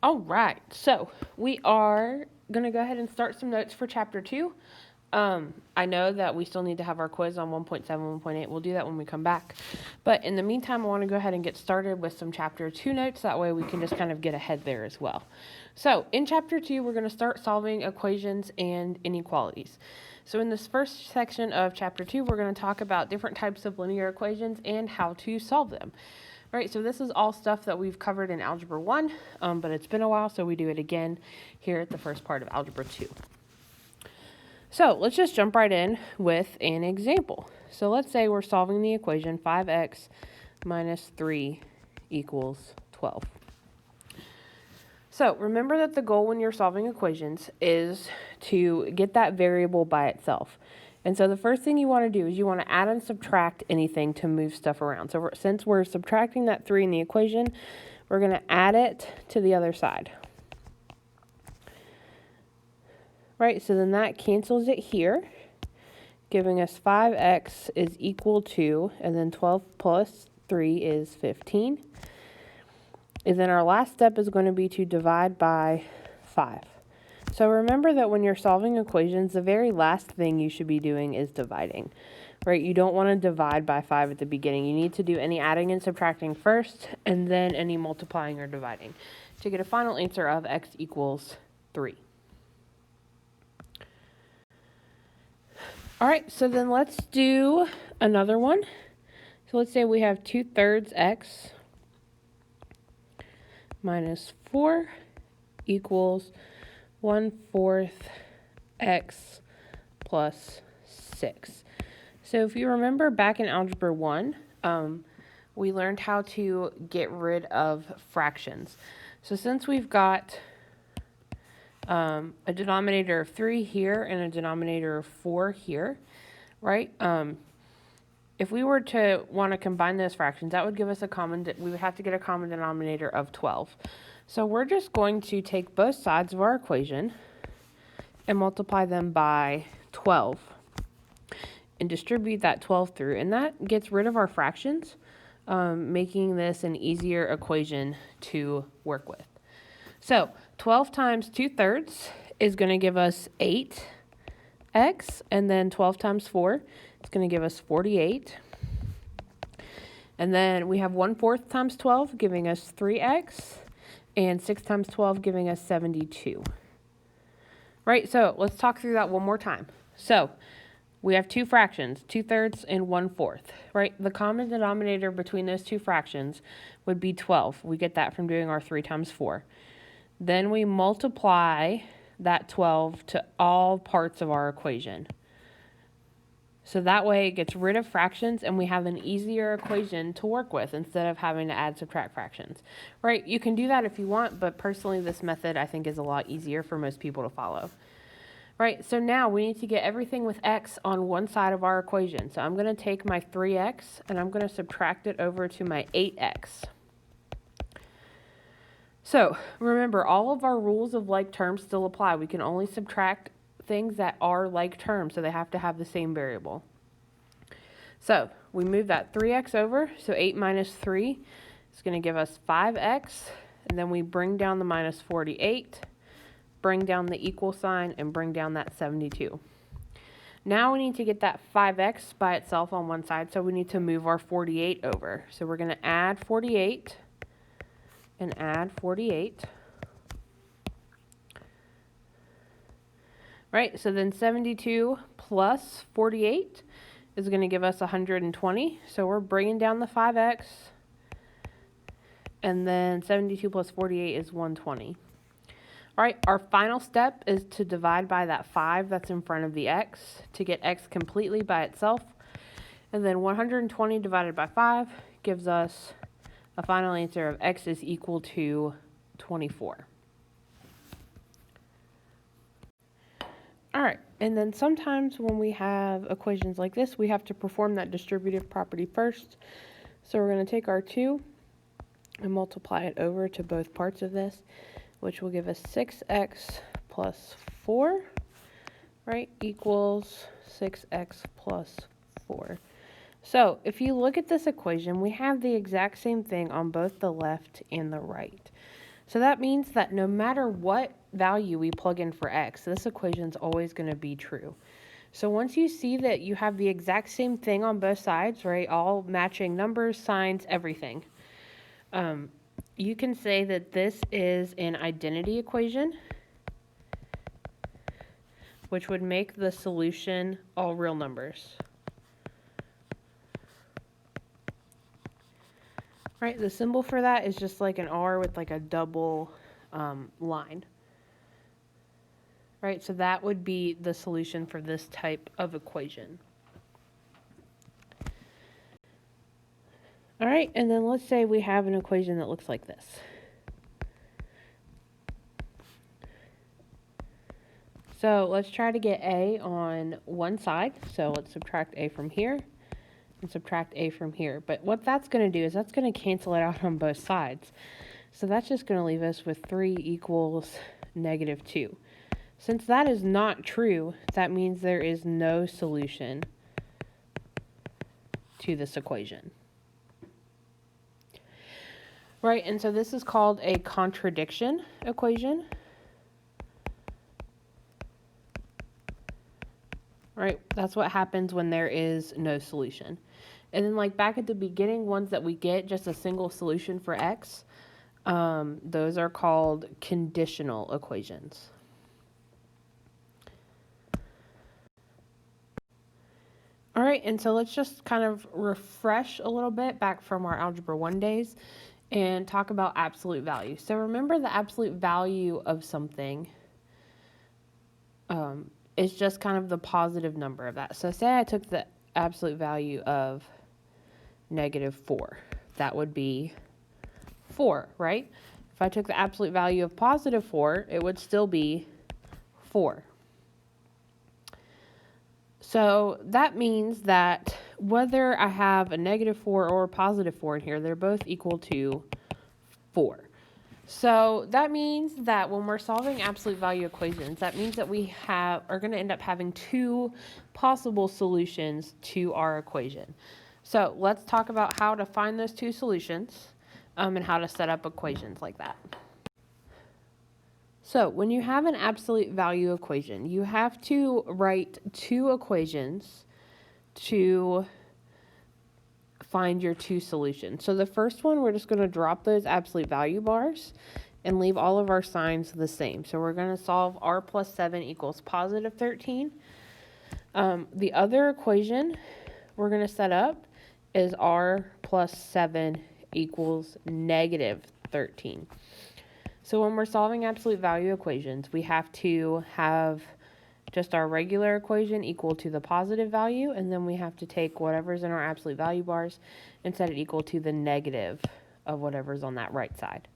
All right, so we are going to go ahead and start some notes for Chapter 2. I know that we still need to have our quiz on 1.7, 1.8. We'll do that when we come back. But in the meantime, I want to go ahead and get started with some Chapter 2 notes. That way we can just kind of get ahead there as well. So in Chapter 2, we're going to start solving equations and inequalities. So in this first section of Chapter 2, we're going to talk about different types of linear equations and how to solve them. Right, so this is all stuff that we've covered in Algebra 1, but it's been a while, so we do it again here at the first part of Algebra 2. So let's just jump right in with an example. So let's say we're solving the equation 5x minus 3 equals 12. So remember that the goal when you're solving equations is to get that variable by itself. And so the first thing you want to do is you want to add and subtract anything to move stuff around. So since we're subtracting that 3 in the equation, we're going to add it to the other side. Right, so then that cancels it here, giving us 5x is equal to, and then 12 plus 3 is 15. And then our last step is going to be to divide by 5. So remember that when you're solving equations, the very last thing you should be doing is dividing, right? You don't want to divide by 5 at the beginning. You need to do any adding and subtracting first, and then any multiplying or dividing to get a final answer of x equals 3. All right, so then let's do another one. So let's say we have 2/3 x minus 4 equals 1/4 x plus 6. So if you remember back in Algebra 1, we learned how to get rid of fractions. So since we've got a denominator of 3 here and a denominator of 4 here, right? If we were to want to combine those fractions, that would give us we would have to get a common denominator of 12. So we're just going to take both sides of our equation and multiply them by 12 and distribute that 12 through. And that gets rid of our fractions, making this an easier equation to work with. So 12 times 2/3 is going to give us 8x, and then 12 times 4 is going to give us 48. And then we have 1/4 times 12 giving us 3x, and 6 times 12 giving us 72. Right, so let's talk through that one more time. So we have two fractions, 2/3 and 1/4, right? The common denominator between those two fractions would be 12. We get that from doing our 3 times 4. Then we multiply that 12 to all parts of our equation. So that way it gets rid of fractions and we have an easier equation to work with instead of having to add, subtract fractions, right? You can do that if you want, but personally this method I think is a lot easier for most people to follow. Right, so now we need to get everything with x on one side of our equation. So I'm going to take my 3x and I'm going to subtract it over to my 8x. So remember, all of our rules of like terms still apply. We can only subtract things that are like terms, so they have to have the same variable. So we move that 3x over, so 8 minus 3 is going to give us 5x, and then we bring down the minus 48, bring down the equal sign, and bring down that 72. Now we need to get that 5x by itself on one side, so we need to move our 48 over. So we're going to add 48 and add 48. Right, so then 72 plus 48 is going to give us 120. So we're bringing down the 5x. And then 72 plus 48 is 120. All right, our final step is to divide by that 5 that's in front of the x to get x completely by itself. And then 120 divided by 5 gives us a final answer of x is equal to 24. All right, and then sometimes when we have equations like this, we have to perform that distributive property first. So we're going to take our 2 and multiply it over to both parts of this, which will give us 6x plus 4, right, equals 6x plus 4. So if you look at this equation, we have the exact same thing on both the left and the right. So that means that no matter what value we plug in for x, this equation is always going to be true. So once you see that you have the exact same thing on both sides, right, all matching numbers, signs, everything, you can say that this is an identity equation, which would make the solution all real numbers. Right, the symbol for that is just like an R with like a double line. Right, so that would be the solution for this type of equation. All right, and then let's say we have an equation that looks like this. So let's try to get a on one side. So let's subtract a from here and subtract a from here. But what that's going to do is that's going to cancel it out on both sides. So that's just going to leave us with 3 equals negative 2. Since that is not true, that means there is no solution to this equation. Right, and so this is called a contradiction equation. Right, that's what happens when there is no solution. And then like back at the beginning, ones that we get just a single solution for x, those are called conditional equations. All right, and so let's just kind of refresh a little bit back from our Algebra 1 days and talk about absolute value. So remember the absolute value of something is just kind of the positive number of that. So say I took the absolute value of negative 4. That would be 4, right? If I took the absolute value of positive 4, it would still be 4. So that means that whether I have a negative 4 or a positive 4 in here, they're both equal to 4. So that means that when we're solving absolute value equations, that means that we are going to end up having 2 possible solutions to our equation. So let's talk about how to find those 2 solutions and how to set up equations like that. So when you have an absolute value equation, you have to write 2 equations to find your 2 solutions. So the first one, we're just going to drop those absolute value bars and leave all of our signs the same. So we're going to solve r plus 7 equals positive 13. The other equation we're going to set up is r plus 7 equals negative 13. So when we're solving absolute value equations, we have to have just our regular equation equal to the positive value, and then we have to take whatever's in our absolute value bars and set it equal to the negative of whatever's on that right side.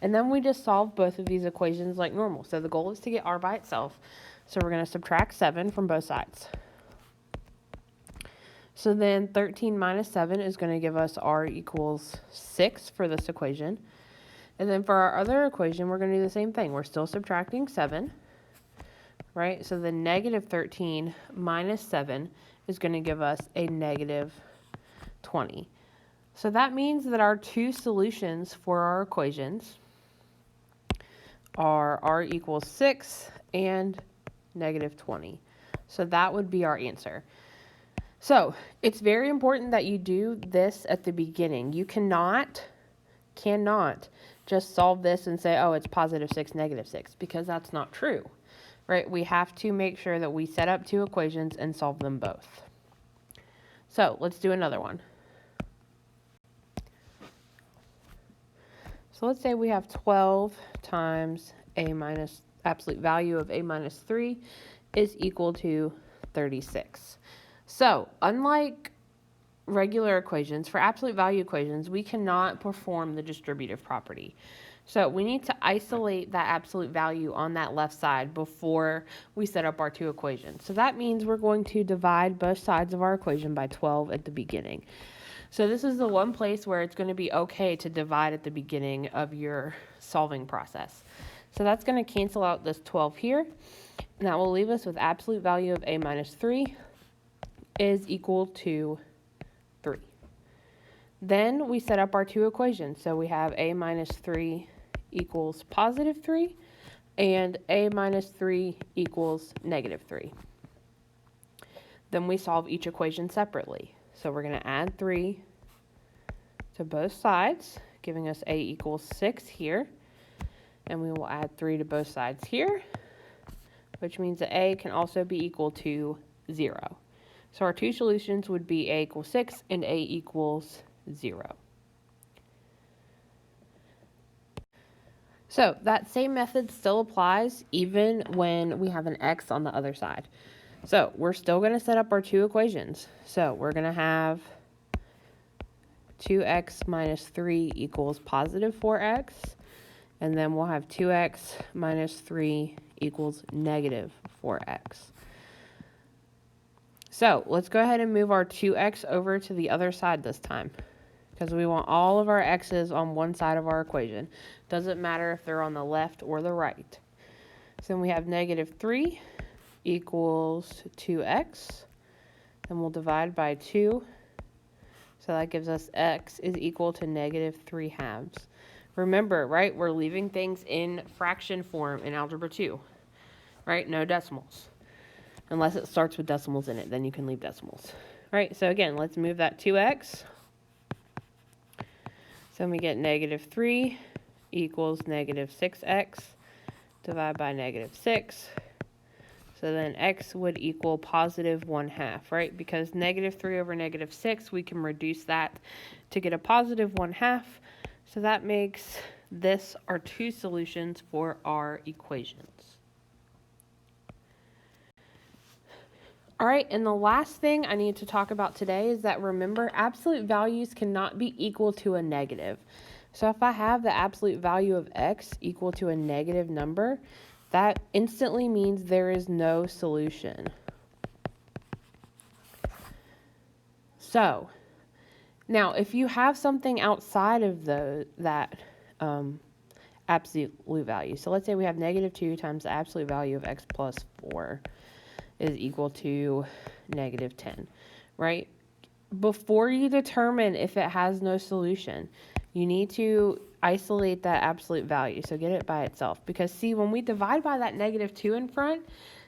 And then we just solve both of these equations like normal. So the goal is to get r by itself. So we're going to subtract 7 from both sides. So then 13 minus 7 is going to give us r equals 6 for this equation. And then for our other equation, we're going to do the same thing. We're still subtracting 7, right? So the negative 13 minus 7 is going to give us a negative 20. So that means that our 2 solutions for our equations are r equals 6 and negative 20. So that would be our answer. So it's very important that you do this at the beginning. You cannot just solve this and say, oh, it's positive 6, negative 6, because that's not true, right? We have to make sure that we set up 2 equations and solve them both. So let's do another one. So let's say we have 12 times a minus absolute value of a minus 3 is equal to 36. So unlike regular equations, for absolute value equations, we cannot perform the distributive property. So we need to isolate that absolute value on that left side before we set up our 2 equations. So that means we're going to divide both sides of our equation by 12 at the beginning. So this is the one place where it's going to be okay to divide at the beginning of your solving process. So that's going to cancel out this 12 here, and that will leave us with absolute value of a minus 3 is equal to 3. Then we set up our 2 equations. So we have a minus 3 equals positive 3, and a minus 3 equals negative 3. Then we solve each equation separately. So we're going to add 3 to both sides, giving us a equals 6 here. And we will add 3 to both sides here, which means that a can also be equal to 0. So our two solutions would be a equals 6 and a equals 0. So that same method still applies even when we have an x on the other side. So we're still going to set up our two equations. So we're going to have 2x minus 3 equals positive 4x. And then we'll have 2x minus 3 equals negative 4x. So let's go ahead and move our 2x over to the other side this time, because we want all of our x's on one side of our equation. Doesn't matter if they're on the left or the right. So then we have negative 3 equals 2x. Then we'll divide by 2. So that gives us x is equal to negative 3 halves. Remember, right, we're leaving things in fraction form in Algebra 2, right? No decimals. Unless it starts with decimals in it, then you can leave decimals. Right, so again, let's move that 2x. So then we get negative 3 equals negative 6x. Divide by negative 6. So then x would equal positive 1/2, right? Because negative 3 over negative 6, we can reduce that to get a positive 1/2. So that makes this our two solutions for our equations. All right, and the last thing I need to talk about today is that, remember, absolute values cannot be equal to a negative. So if I have the absolute value of x equal to a negative number, that instantly means there is no solution. So now, if you have something outside of that absolute value, so let's say we have negative 2 times the absolute value of x plus 4 is equal to negative 10, right? Before you determine if it has no solution, you need to isolate that absolute value, so get it by itself. Because see, when we divide by that negative 2 in front,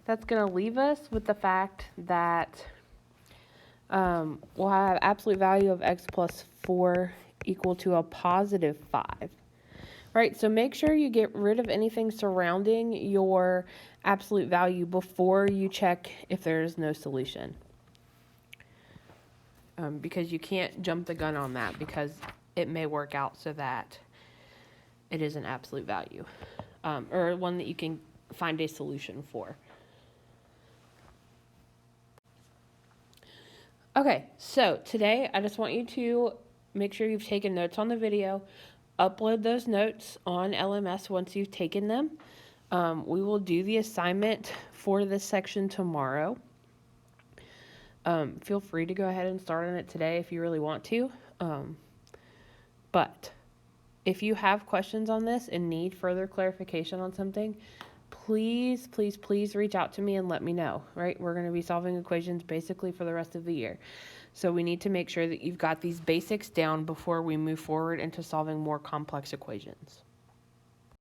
that's going to leave us with the fact that we'll have absolute value of x plus 4 equal to a positive 5. Right, so make sure you get rid of anything surrounding your absolute value before you check if there is no solution. Because you can't jump the gun on that, because it may work out so that it is an absolute value, or one that you can find a solution for. Okay, so today I just want you to make sure you've taken notes on the video. Upload those notes on LMS once you've taken them. We will do the assignment for this section tomorrow. Feel free to go ahead and start on it today if you really want to. But if you have questions on this and need further clarification on something, please, please, please reach out to me and let me know, right? We're going to be solving equations basically for the rest of the year. So we need to make sure that you've got these basics down before we move forward into solving more complex equations.